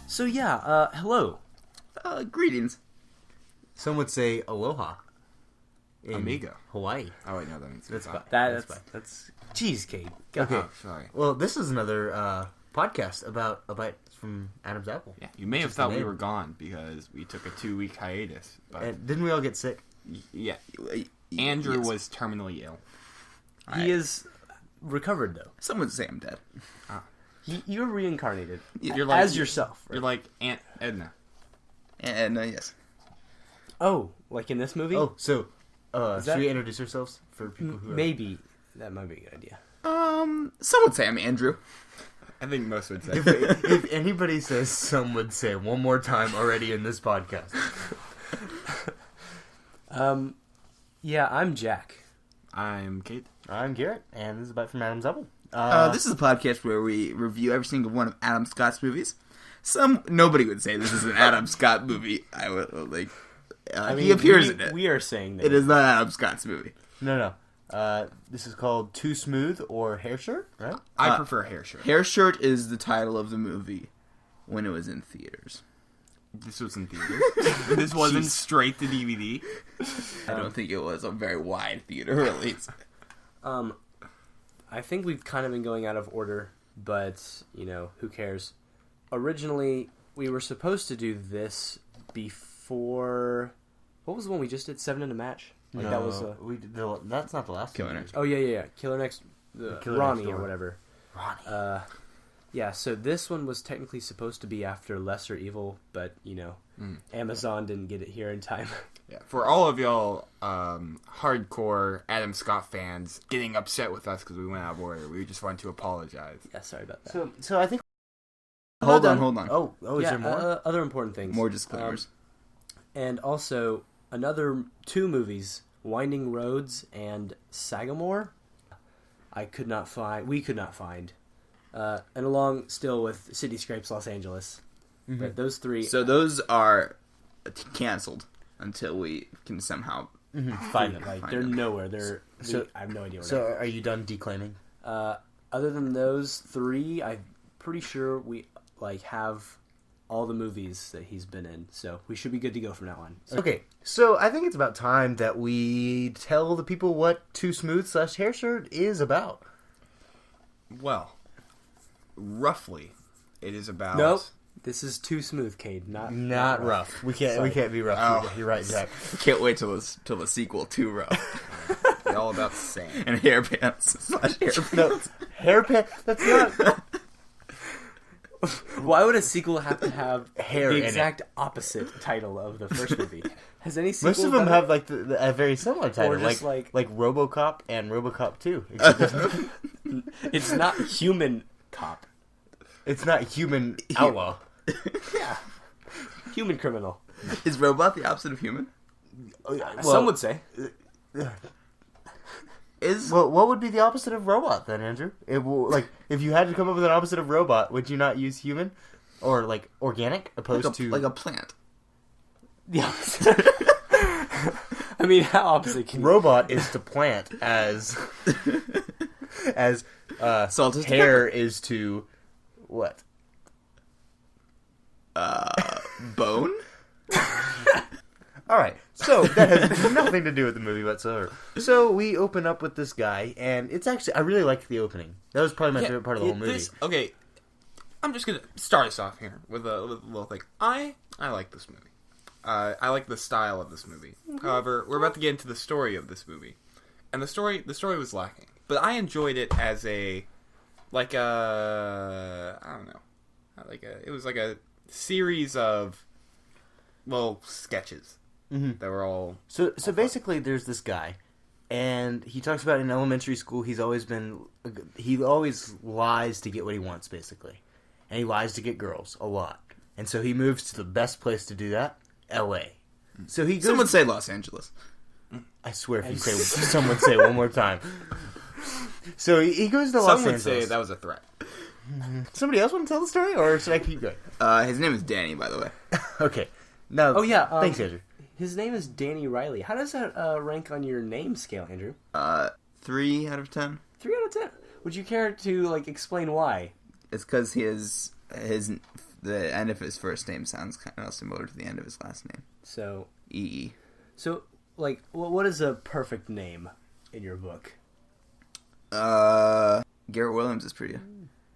So yeah, hello. Greetings. Some would say aloha. In Amigo. Hawaii. Oh wait, no, that means That's fine. That's cheesecake. Okay. Oh, sorry. Well, this is another podcast about a bite from Adam's apple. Yeah, you may have Just thought the we name. were gone because we took a 2-week hiatus. But And didn't we all get sick? yeah, Andrew was terminally ill. He is recovered though. Some would say I'm dead. You're reincarnated You're like, as yourself. Right? You're like Aunt Edna. And yes. Oh, like in this movie? Oh, so that- should we introduce ourselves for people who are... Maybe that might be a good idea. Some would say I'm Andrew. I think most would say. If anybody says some would say one more time already in this podcast. Yeah, I'm Jack. I'm Kate. I'm Garrett, and this is a bite from Adam's apple. This is a podcast where we review every single one of Adam Scott's movies. Nobody would say this is an Adam Scott movie. I would like. He appears in it. We are saying that It is not Adam Scott's movie. No. This is called Too Smooth or Hairshirt, right? I prefer Hairshirt. Hairshirt is the title of the movie when it was in theaters. This was in theaters. This wasn't straight to DVD. I don't think it was a very wide theater release. I think we've kind of been going out of order, but, who cares? Originally, we were supposed to do this before... What was the one we just did? 7 in a Match? Like, No, that was that's not the last Killer one. Next. Oh, yeah. Killer Next... Killer Ronnie Next or Door. whatever. Ronnie. Yeah, so this one was technically supposed to be after Lesser Evil, but, Amazon didn't get it here in time. Yeah, for all of y'all hardcore Adam Scott fans getting upset with us because we went out of order, we just wanted to apologize. Yeah, sorry about that. So I think... Hold on. Oh, is yeah, there more? other important things. More disclaimers. And also, another 2 movies, Winding Roads and Sagamore, we could not find. And along still with City Scrapes Los Angeles. Mm-hmm. But those 3... So those are canceled until we can somehow Find them. like, they're nowhere. I have no idea where So they're are you done declaiming? other than those 3, I'm pretty sure we have all the movies that he's been in. So we should be good to go from now on. So, Okay, so I think it's about time that we tell the people what Too Smooth / Hairshirt is about. Well, roughly, it is about... Nope. This is Too Smooth, Cade. Not rough. We can't be rough. Oh. You're right, Jack. can't wait till the sequel to Rough. They're all about the same. And hairpants / hairpants. No, hairpin. That's not Why would a sequel have to have Hair the in it. exact opposite title of the first movie? Has any sequel Most of them done have it? like a very similar title, just like like- RoboCop and RoboCop 2. It's not Human Cop. It's not Human Outlaw. Yeah. Human Criminal. Is robot the opposite of human? Some would say. Well, what would be the opposite of robot then, Andrew? If you had to come up with an opposite of robot, would you not use human or like organic opposed to like a plant. The opposite. I mean, how opposite can you... robot is to plant as Salt is to hair is to what? Bone? All right, so that has nothing to do with the movie whatsoever. So we open up with this guy, and it's actually I really liked the opening. That was probably my favorite part of the whole movie. Okay, I'm just gonna start us off here with a little thing. I like this movie. I like the style of this movie. Mm-hmm. However, we're about to get into the story of this movie, and the story was lacking. But I enjoyed it as it was like a series of little sketches that were all. So basically, there's this guy, and he talks about in elementary school he always lies to get what he wants, basically, and he lies to get girls a lot, and so he moves to the best place to do that, L.A. So he goes. Some would say Los Angeles. I swear, if you say someone say it one more time. So he goes to Los Some would Angeles. say that was a threat. Somebody else want to tell the story, or should I keep going? His name is Danny, by the way. Okay. No. Oh yeah. Thanks, Andrew. His name is Danny Riley. How does that rank on your name scale, Andrew? 3 out of 10. 3 out of 10. Would you care to explain why? It's because the end of his first name sounds kind of similar to the end of his last name. So. E. So, what is a perfect name in your book? Garrett Williams is pretty.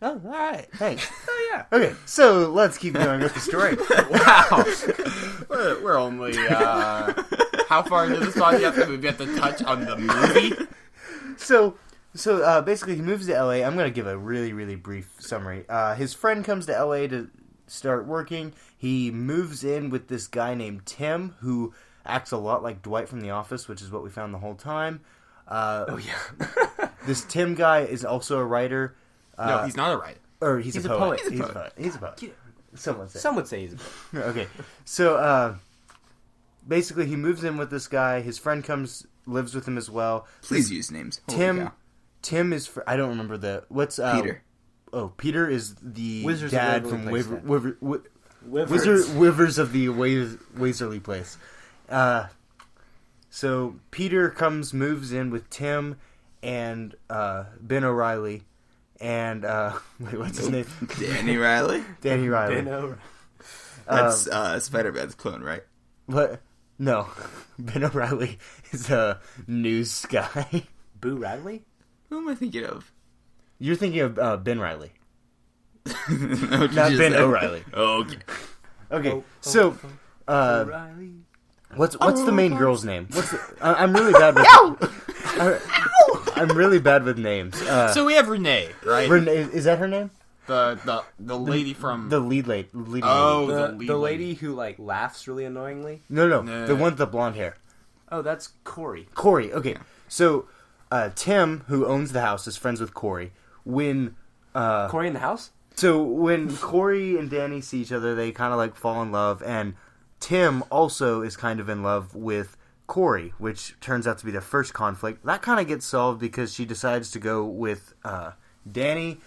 Oh, all right. Thanks. Oh yeah. Okay, so let's keep going with the story. Wow. We're only, how far into this podcast have we get to touch on the movie? So basically, he moves to LA. I'm going to give a really, really brief summary. His friend comes to LA to start working. He moves in with this guy named Tim, who acts a lot like Dwight from The Office, which is what we found the whole time. Oh yeah. This Tim guy is also a writer. No, he's not a writer. Or he's a poet. He's a poet. He's a poet. Someone say. Some would say he's a poet. Okay. So, basically, he moves in with this guy. His friend lives with him as well. Please use names. Holy cow. Tim is... I don't remember Peter. Oh, Peter is the Wizards of dad Waverly from Place, Wizards of the Waverly Place. So, Peter moves in with Tim and Ben O'Reilly. And, wait, what's his name? Danny Riley? Danny Riley. Ben O'Reilly. That's Spider-Man's clone, right? What? No. Ben O'Reilly is a news guy. Boo Radley? Who am I thinking of? You're thinking of Ben Riley. Not Not Ben O'Reilly. Oh, okay. Okay, so, O'Reilly. what's the main girl's name? I'm really bad with... I'm really bad with names. So we have Renee, right? Renee, is that her name? The lady from... The lead lady. Oh, The lady who laughs really annoyingly? No. No. The one with the blonde hair. Oh, that's Corey. Corey, okay. So, Tim, who owns the house, is friends with Corey. When Corey in the house? So when Corey and Danny see each other, they kind of fall in love, and Tim also is kind of in love with Corey, which turns out to be their first conflict. That kind of gets solved because she decides to go with Danny,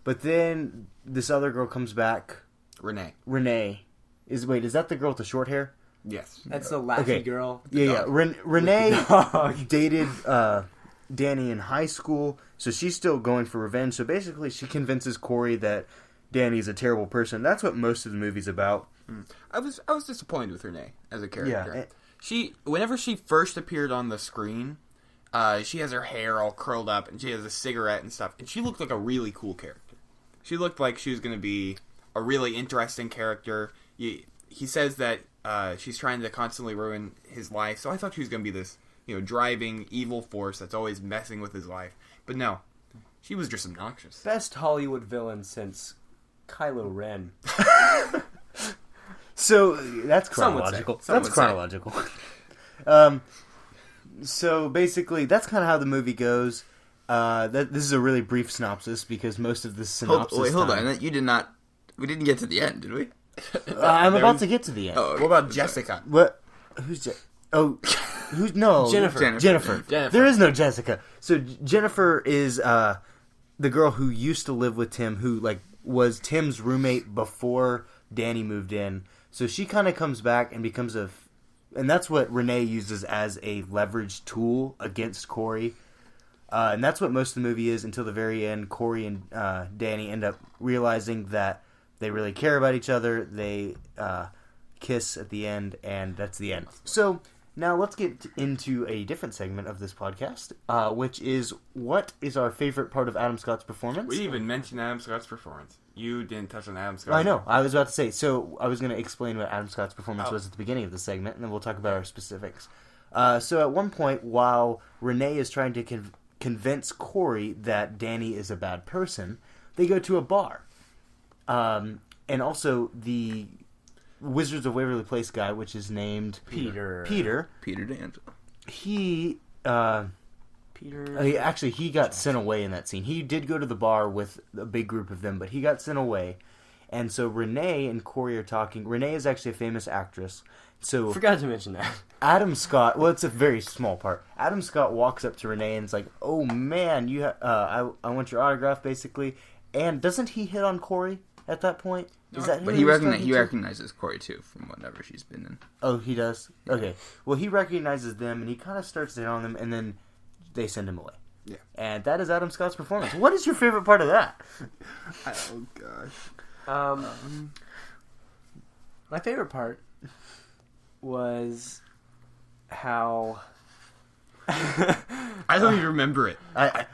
but then this other girl comes back. Renee. Is that the girl with the short hair? Yes. That's the laughy girl. Yeah. Renee dated Danny in high school, so she's still going for revenge. So basically, she convinces Corey that Danny's a terrible person. That's what most of the movie's about. I was disappointed with Renee as a character. Yeah. Whenever she first appeared on the screen, she has her hair all curled up and she has a cigarette and stuff, and she looked like a really cool character. She looked like she was going to be a really interesting character. He says that she's trying to constantly ruin his life, so I thought she was going to be this, driving evil force that's always messing with his life. But no, she was just obnoxious. Best Hollywood villain since Kylo Ren. So that's chronological. That's chronological. So basically, that's kind of how the movie goes. This is a really brief synopsis because most of the synopsis. Hold on. We didn't get to the end, did we? I'm about to get to the end. Oh, what about Jessica? What? Who's who's no? Jennifer. There is no Jessica. So Jennifer is the girl who used to live with Tim, who was Tim's roommate before Danny moved in. So she kind of comes back and becomes and that's what Renee uses as a leverage tool against Corey. And that's what most of the movie is until the very end. Corey and Danny end up realizing that they really care about each other. They kiss at the end, and that's the end. So now let's get into a different segment of this podcast, which is what is our favorite part of Adam Scott's performance? We didn't even mention Adam Scott's performance. You didn't touch on Adam Scott. I know. I was about to say. So I was going to explain what Adam Scott's performance was at the beginning of the segment, and then we'll talk about our specifics. So at one point, while Renee is trying to convince Corey that Danny is a bad person, they go to a bar. And also the Wizards of Waverly Place guy, which is named Peter D'Angelo. He got sent away in that scene. He did go to the bar with a big group of them, but he got sent away. And so Renee and Corey are talking. Renee is actually a famous actress. So forgot to mention that. Adam Scott, well, it's a very small part. Adam Scott walks up to Renee and is like, "Oh man, I want your autograph," basically. And doesn't he hit on Corey at that point? Is that but he recognizes Corey too from whatever she's been in. Oh, he does? Okay. Well, he recognizes them, and he kind of starts down on them, and then they send him away. Yeah. And that is Adam Scott's performance. What is your favorite part of that? Oh, gosh. My favorite part was how... I don't even remember it. I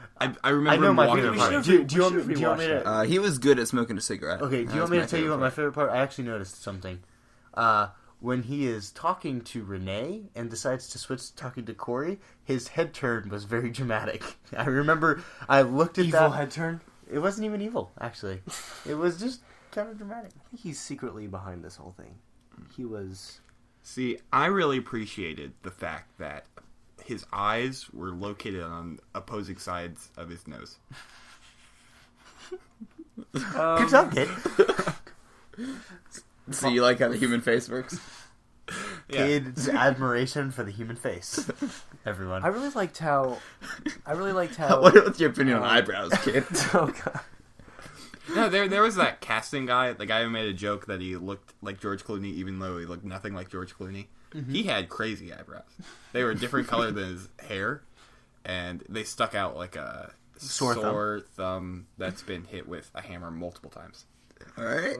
remember I know him my walking favorite away. part. Do you want me to... He was good at smoking a cigarette. Okay, do you want me to tell you what my favorite part? I actually noticed something. When he is talking to Renee and decides to switch to talking to Corey, his head turn was very dramatic. I remember I looked at evil that... head turn? It wasn't even evil, actually. It was just kind of dramatic. I think he's secretly behind this whole thing. He was... See, I really appreciated the fact that his eyes were located on opposing sides of his nose. Good job, kid. So you like how the human face works? Yeah. Kid's admiration for the human face. Everyone. I really liked how... What's your opinion on eyebrows, kid? Oh, God. No, there was that casting guy, the guy who made a joke that he looked like George Clooney even though he looked nothing like George Clooney. Mm-hmm. He had crazy eyebrows. They were a different color than his hair, and they stuck out like a sore thumb that's been hit with a hammer multiple times. Alright.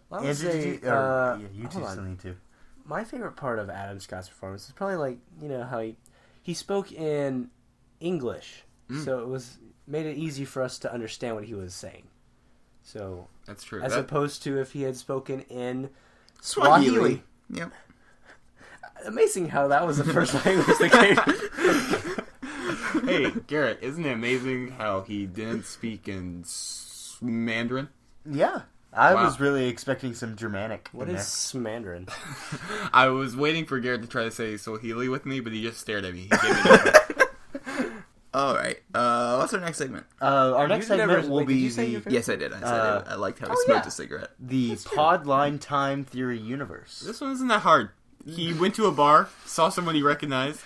Well, I would say, you two still need to. My favorite part of Adam Scott's performance is probably like, how he spoke in English, so it made it easy for us to understand what he was saying. So that's true. As opposed to if he had spoken in Swahili. Yep. Amazing how that was the first language that came. Hey, Garrett, isn't it amazing how he didn't speak in Mandarin? Yeah. I was really expecting some Germanic. What is Mandarin? I was waiting for Garrett to try to say Swahili with me, but he just stared at me. He gave me nothing. Alright, what's our next segment? Our next segment will be Yes, I did. I said I liked how he smoked a cigarette. The Podline Time Theory universe. This one isn't that hard. He went to a bar, saw someone he recognized,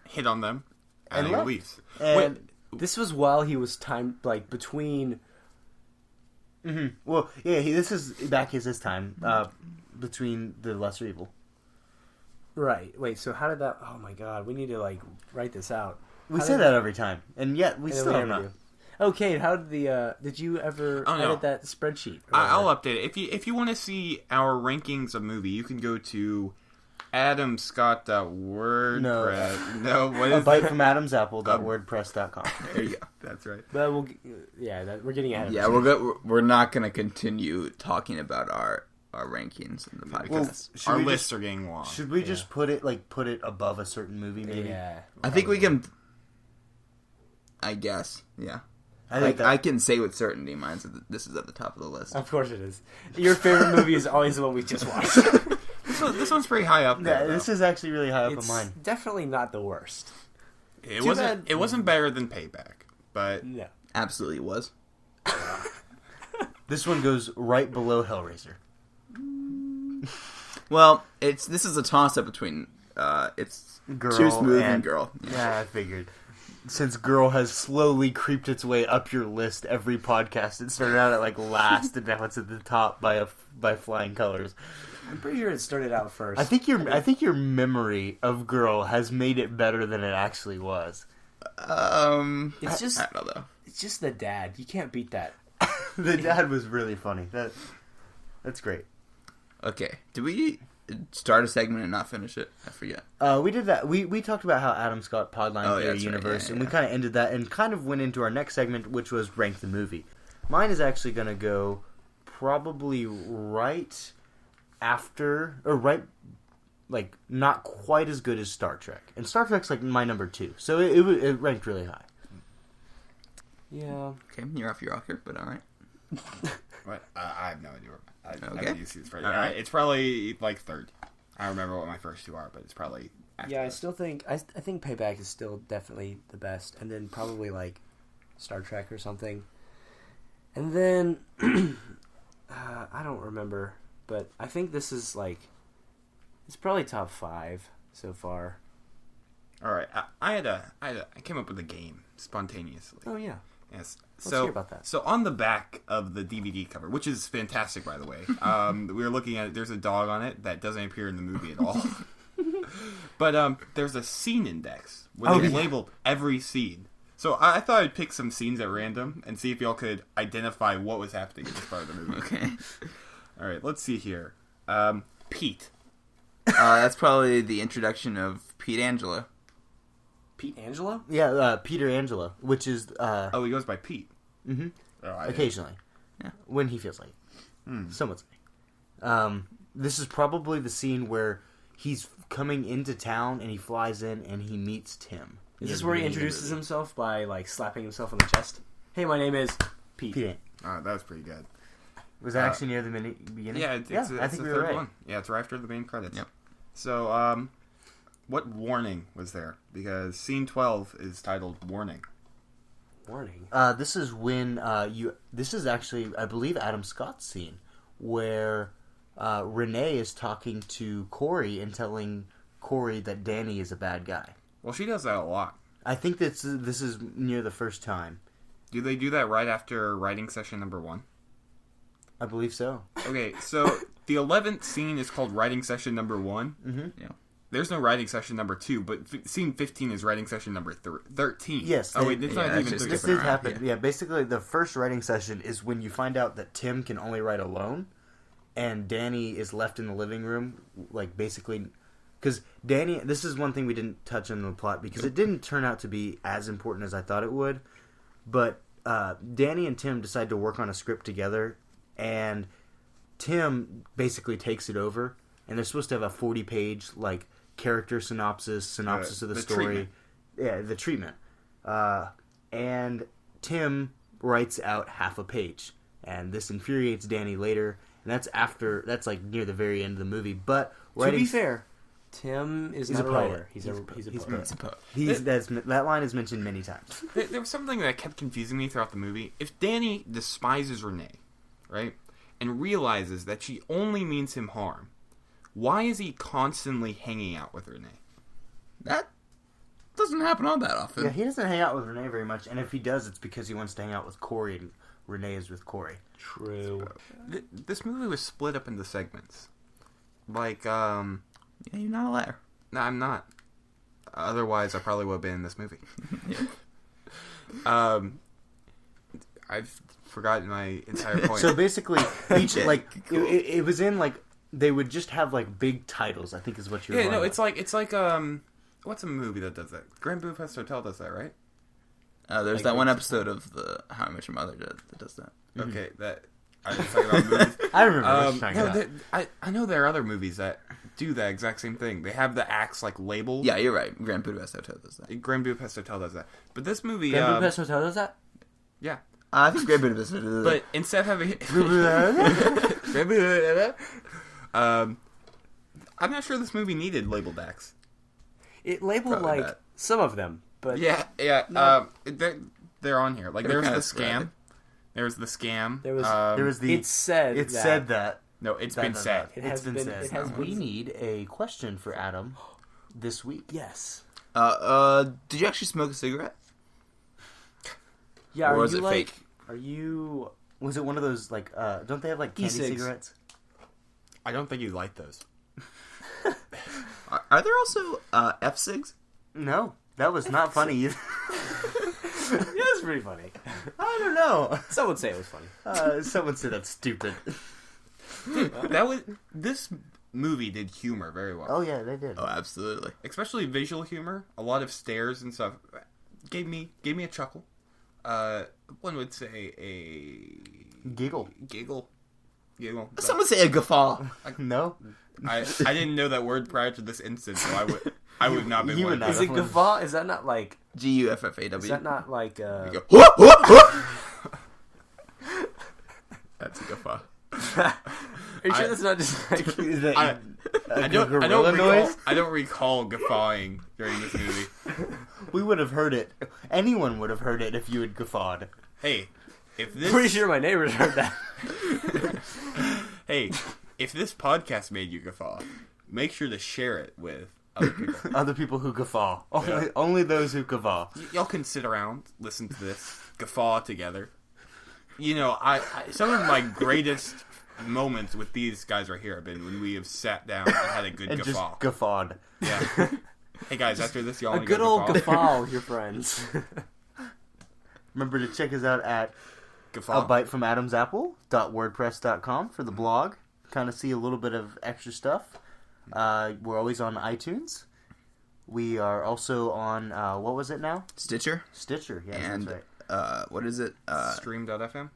hit on them, and he leaves. And this was while he was between... Mm-hmm. Well, yeah, this is back his time, between the lesser evil. Right. Wait, so how did that... Oh my god, we need to, write this out. We say that every time, and yet we still don't know. Okay, how did did you ever edit that spreadsheet? I'll update it. If you want to see our rankings of movie, you can go to adamscott.wordpress. No, what is a bite from adamsapple.wordpress.com. There you go. That's right. But we're getting ahead of it. We're not going to continue talking about our rankings in the podcast. Our lists are getting long. Should we just put it above a certain movie, maybe? Yeah. I think we can... I guess, yeah. I can say with certainty this is at the top of the list. Of course it is. Your favorite movie is always the one we just watched. This one's pretty high up there. Yeah, this is actually really high up on mine. Definitely not the worst. It wasn't better than Payback, but no. Absolutely was. This one goes right below Hellraiser. Well, this is a toss up between it's Girl Too Smooth and Girl. Yeah, I figured. Since Girl has slowly creeped its way up your list every podcast, it started out at last, and now it's at the top by flying colors. I'm pretty sure it started out first. I think your memory of Girl has made it better than it actually was. It's just I don't know. It's just the dad. You can't beat that. The dad was really funny. That's great. Okay, did we start a segment and not finish it? I forget. We did that. We talked about how Adam Scott Podline Theory universe, and we kind of ended that and kind of went into our next segment, which was rank the movie. Mine is actually going to go probably right after, or right, not quite as good as Star Trek. And Star Trek's my number 2, so it ranked really high. Yeah. Okay, you're off your rocker, but all right. What? I have no idea. I Okay. need to see this right. It's probably third. I don't remember what my first two are, but it's probably after I still think I think Payback is still definitely the best, and then probably Star Trek or something, and then I don't remember, but I think this is it's probably top 5 so far. All right, I came up with a game spontaneously. Oh yeah. Yes. Let's hear about that. So on the back of the DVD cover, which is fantastic, by the way, we were looking at it. There's a dog on it that doesn't appear in the movie at all. But there's a scene index where they labeled every scene. So I thought I'd pick some scenes at random and see if y'all could identify what was happening in this part of the movie. Okay. All right, let's see here. Pete. That's probably the introduction of Pete Angelo. Pete Angelo? Yeah, Peter Angelo, which is... Oh, he goes by Pete. Mm-hmm. Oh, occasionally. Yeah. When he feels like it. Some would say. This is probably the scene where he's coming into town and he flies in and he meets Tim. Is this where he introduces himself by, like, slapping himself on the chest? Hey, my name is Pete. Oh, that was pretty good. Was that actually near the beginning? Yeah, it's I think the we were third right. one. Yeah, it's right after the main credits. Yep. So, what warning was there? Because scene 12 is titled Warning. Warning? This is when this is actually, I believe, Adam Scott's scene where Renee is talking to Corey and telling Corey that Danny is a bad guy. Well, she does that a lot. I think this is near the first time. Do they do that right after writing session number 1? I believe so. Okay, so the 11th scene is called writing session number 1. Mm-hmm. Yeah. There's no writing session number 2, but scene 15 is writing session number 13. Yes. Oh, wait, it's not even just 13. This 13. did happen. Yeah, basically the first writing session is when you find out that Tim can only write alone, and Danny is left in the living room, like basically, because Danny. This is one thing we didn't touch on the plot because it didn't turn out to be as important as I thought it would. But Danny and Tim decide to work on a script together, and Tim basically takes it over, and they're supposed to have a 40-page like character synopsis of the story. Treatment. Yeah, the treatment. And Tim writes out half a page, and this infuriates Danny later. And that's like near the very end of the movie. But to be fair, Tim is not a writer. He's a poet. That line is mentioned many times. There was something that kept confusing me throughout the movie. If Danny despises Renee, right, and realizes that she only means him harm, why is he constantly hanging out with Renee? That doesn't happen all that often. Yeah, he doesn't hang out with Renee very much, and if he does, it's because he wants to hang out with Corey, and Renee is with Corey. True. This movie was split up into segments. Like, Yeah, you're not a liar. no, I'm not. Otherwise, I probably would have been in this movie. I've forgotten my entire point. So basically, each it was in like they would just have like big titles. I think is what you're. Yeah, no, it's like what's a movie that does that? Grand Budapest Hotel does that, right? There's Like that one episode of the How I Met Your Mother that does that. Okay, that I was talking about movies. I remember what you're talking about. I know there are other movies that do that exact same thing. They have the acts like labeled. Yeah, you're right. Grand Budapest Hotel does that. Grand Budapest Hotel does that. But this movie, Grand Budapest Hotel does that? yeah. I think Grand Budapest Hotel does that. But instead of having I'm not sure this movie needed labeled acts. It labeled Probably like not. some of them, but Yeah. They're on here. Like They were there's the kinda scam. sporadic. There's the scam. There was the. it said It that. said that. No, it's been said. It has been said. It has we need a question for Adam this week. Yes. Did you actually smoke a cigarette? Yeah. Or Are was you it like? fake? Are you? Was it one of those like? Don't they have like candy E-cigs. cigarettes? I don't think you like those. Are there also F-cigs? No, that was not funny either. It was pretty funny. I don't know. Some would say it was funny. Someone said that's stupid. This movie did humor very well. Oh yeah, they did. Oh, absolutely. Especially visual humor. A lot of stares and stuff gave me a chuckle. One would say a Giggle. Giggle. Someone say a guffaw. No. I didn't know that word prior to this instance, so I would not be You one would of not those. Is it guffaw? Is that not like? Guffaw. Is that not like? You go, whoop, whoop, whoop. That's a guffaw. Are you sure that's not just like? Is that I don't recall guffawing during this movie. We would have heard it. Anyone would have heard it if you had guffawed. Hey, if this Pretty sure my neighbors heard that. Hey, if this podcast made you guffaw, make sure to share it with other people. Other people who guffaw. Only those who guffaw. Y'all can sit around, listen to this, guffaw together. You know, I some of my greatest moments with these guys right here have been when we have sat down and had a good and guffaw. just guffawed. Yeah. Hey guys, after this, y'all A want to good go old guffaw? guffaw with your friends. Remember to check us out at Guffaw? abitefromadamsapple.wordpress.com for the blog. Kind of see a little bit of extra stuff. We're always on iTunes. We are also on, what was it now? Stitcher. Stitcher, yeah, And, that's right. what is it? Stream.fm?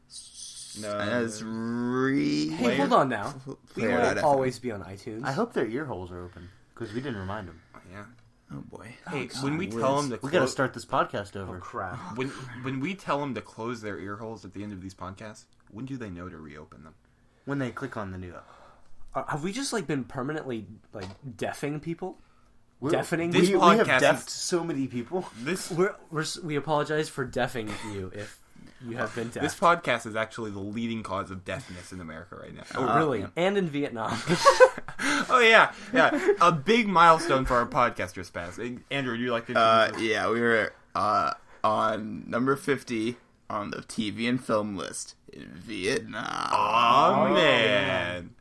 No. As Hey, hold on now. We will Player.fm. always be on iTunes. I hope their ear holes are open, because we didn't remind them. Yeah. Oh boy. Hey, when we tell them to We got to close... start this podcast over. Oh, crap. When we tell them to close their ear holes at the end of these podcasts, when do they know to reopen them? When they click on the new... Have we just, like, been permanently, like, deafing people? We're- Deafening This people? we have podcast deafed is- so many people. This We apologize for deafing you if you have been deaf. this podcast is actually the leading cause of deafness in America right now. Oh, really? And in Vietnam. Oh yeah. A big milestone for our podcast just passed. Andrew, would you like to? Yeah, we were on number 50 on the TV and film list in Vietnam. Oh man,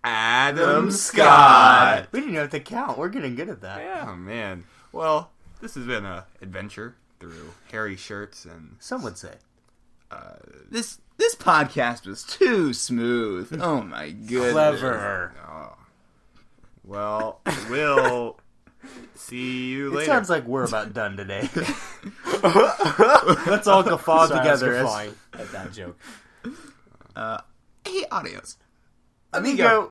Adam Scott. We didn't have to count. We're getting good at that. Yeah. Oh man. Well, this has been an adventure through hairy shirts and Some would say. This podcast was too smooth. Oh my goodness. Clever. oh. Well, we'll see you It later. sounds like we're about done today. Let's all guffaw Sorry, I was together. guffawing at that joke. Hey, audios. Amigo.